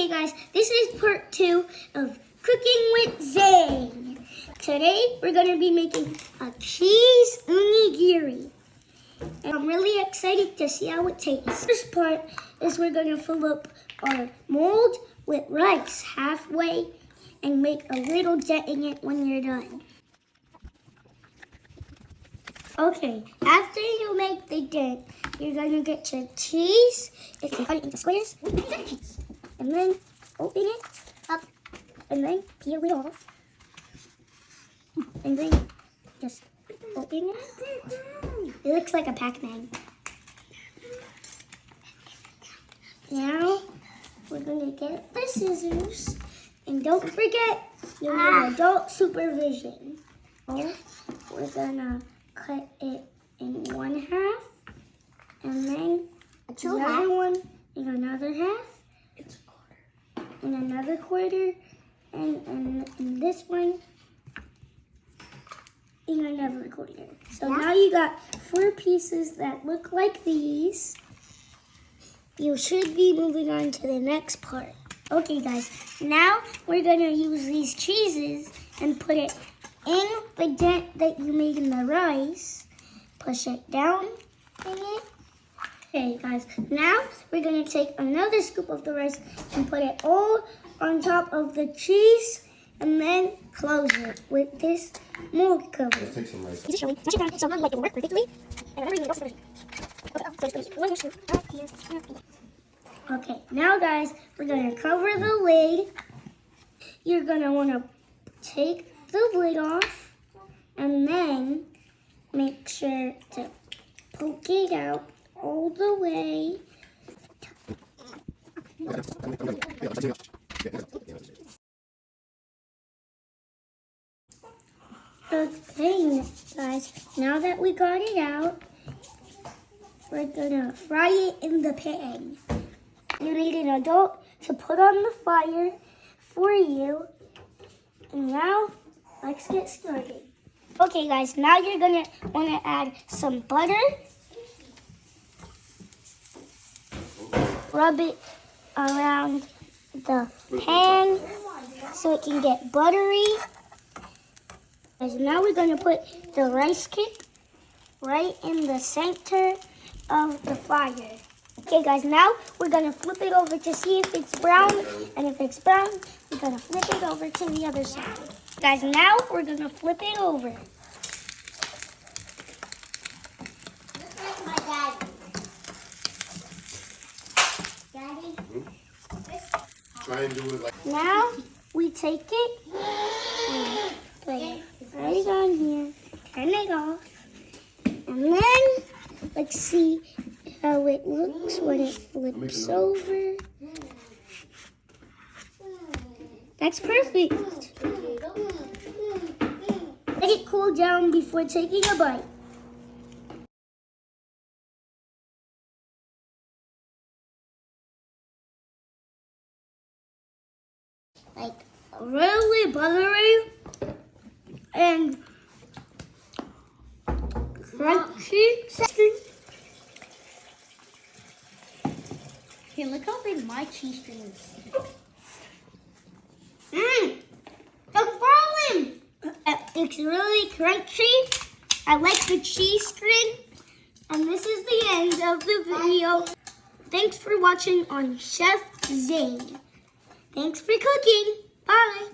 Okay guys, this is part 2 of Cooking with Zayn. Today we're going to be making a cheese onigiri. And I'm really excited to see how it tastes. First part is we're going to fill up our mold with rice halfway and make a little dent in it when you're done. Okay, after you make the dent, you're going to get your cheese. If you cut it into squares, and then open it up, and then peel it off, and then just open it. It looks like a Pac-Man. Now, we're going to get the scissors, and don't forget, you need adult supervision. So, we're going to cut it in one half, and then another one in another half, and another quarter, and this one in another quarter. So now you got 4 pieces that look like these. You should be moving on to the next part. Okay guys, now we're gonna use these cheeses and put it in the dent that you made in the rice. Push it down in it. Okay guys, now we're going to take another scoop of the rice and put it all on top of the cheese and then close it with this mold cover. Let's take some rice. So I'm like it will work perfectly. Okay, now guys, we're going to cover the lid. You're going to want to take the lid off and then make sure to poke it out all the way. Okay, guys, now that we got it out, we're gonna fry it in the pan. You need an adult to put on the fire for you. And now, let's get started. Okay guys, now you're gonna wanna add some butter. Rub it around the pan so it can get buttery. Guys, now we're gonna put the rice cake right in the center of the fire. Okay guys, now we're gonna flip it over to see if it's brown, and if it's brown, we're gonna flip it over to the other side. Guys, now we're gonna flip it over. My dad. Daddy. Try and do it like. Now we take it and put it right on here, turn it off, and then let's see how it looks when it flips over. That's perfect. Let it cool down before taking a bite. Like really buttery and crunchy. Hey, look how big my cheese string is. It's falling. It's really crunchy. I like the cheese string. And this is the end of the video. Thanks for watching on Chef Zayn. Thanks for cooking. Bye.